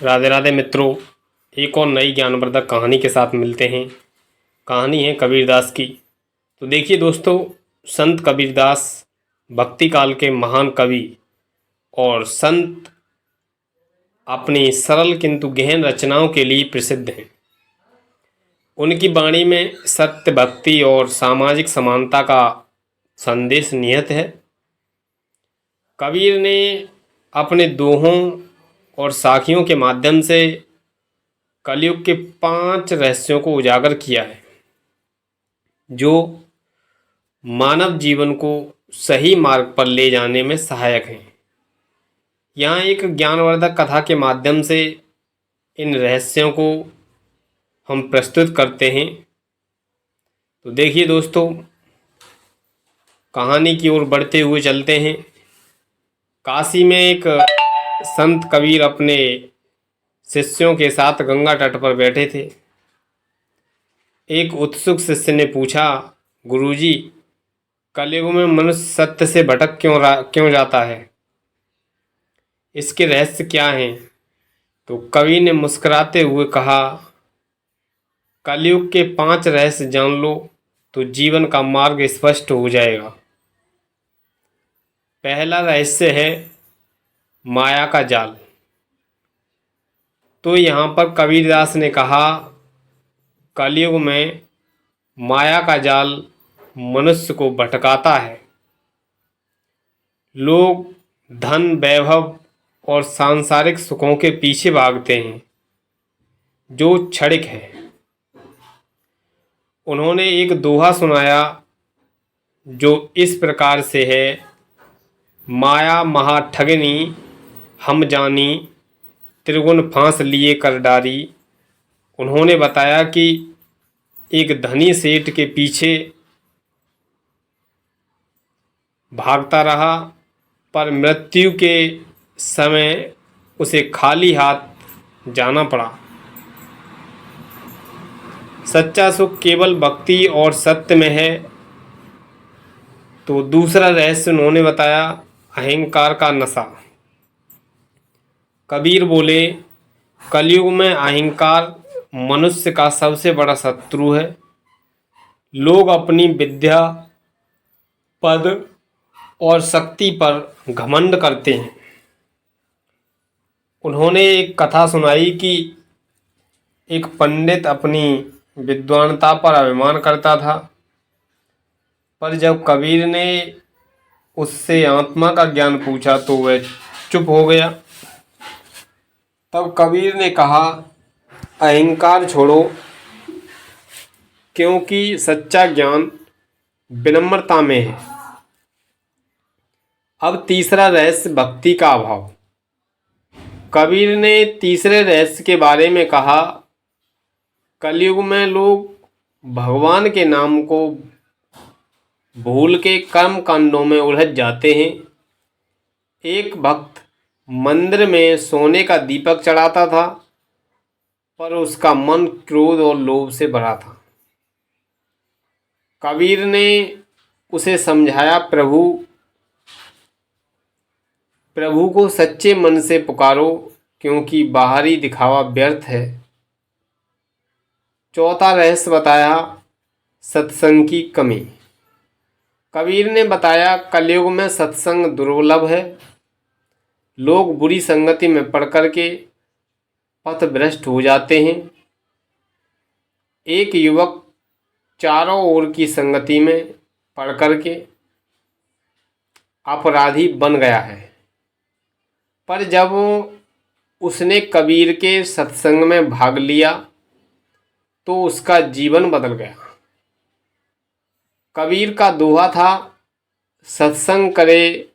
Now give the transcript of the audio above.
राधे राधे मित्रों, एक और नई ज्ञानवर्धक कहानी के साथ मिलते हैं। कहानी है कबीरदास की। तो देखिए दोस्तों, संत कबीरदास भक्ति काल के महान कवि और संत अपनी सरल किंतु गहन रचनाओं के लिए प्रसिद्ध हैं। उनकी वाणी में सत्य, भक्ति और सामाजिक समानता का संदेश निहित है। कबीर ने अपने दोहों और साखियों के माध्यम से कलयुग के 5 रहस्यों को उजागर किया है, जो मानव जीवन को सही मार्ग पर ले जाने में सहायक हैं। यहाँ एक ज्ञानवर्धक कथा के माध्यम से इन रहस्यों को हम प्रस्तुत करते हैं। तो देखिए दोस्तों, कहानी की ओर बढ़ते हुए चलते हैं। काशी में एक संत कबीर अपने शिष्यों के साथ गंगा तट पर बैठे थे। एक उत्सुक शिष्य ने पूछा, गुरुजी, कलयुग में मनुष्य सत्य से भटक क्यों जाता है? इसके रहस्य क्या हैं? तो कवि ने मुस्कुराते हुए कहा, कलयुग के 5 रहस्य जान लो तो जीवन का मार्ग स्पष्ट हो जाएगा। पहला रहस्य है माया का जाल। तो यहाँ पर कबीरदास ने कहा, कलयुग में माया का जाल मनुष्य को भटकाता है। लोग धन, वैभव और सांसारिक सुखों के पीछे भागते हैं, जो क्षणिक है। उन्होंने एक दोहा सुनाया, जो इस प्रकार से है, माया महा ठगनी हम जानी, त्रिगुण फांस लिए कर डारी। उन्होंने बताया कि एक धनी सेठ के पीछे भागता रहा, पर मृत्यु के समय उसे खाली हाथ जाना पड़ा। सच्चा सुख केवल भक्ति और सत्य में है। तो दूसरा रहस्य उन्होंने बताया, अहंकार का नशा। कबीर बोले, कलयुग में अहंकार मनुष्य का सबसे बड़ा शत्रु है। लोग अपनी विद्या, पद और शक्ति पर घमंड करते हैं। उन्होंने एक कथा सुनाई कि एक पंडित अपनी विद्वानता पर अभिमान करता था, पर जब कबीर ने उससे आत्मा का ज्ञान पूछा तो वह चुप हो गया। तब कबीर ने कहा, अहंकार छोड़ो, क्योंकि सच्चा ज्ञान विनम्रता में है। अब तीसरा रहस्य, भक्ति का अभाव। कबीर ने तीसरे रहस्य के बारे में कहा, कलयुग में लोग भगवान के नाम को भूल के कर्म कांडों में उलझ जाते हैं। एक भक्त मंदिर में सोने का दीपक चढ़ाता था, पर उसका मन क्रोध और लोभ से भरा था। कबीर ने उसे समझाया, प्रभु को सच्चे मन से पुकारो, क्योंकि बाहरी दिखावा व्यर्थ है। चौथा रहस्य बताया, सत्संग की कमी। कबीर ने बताया, कलयुग में सत्संग दुर्लभ है। लोग बुरी संगति में पड़ करके पथभ्रष्ट हो जाते हैं। एक युवक चारों ओर की संगति में पड़ करके अपराधी बन गया है, पर जब उसने कबीर के सत्संग में भाग लिया तो उसका जीवन बदल गया। कबीर का दोहा था, सत्संग करे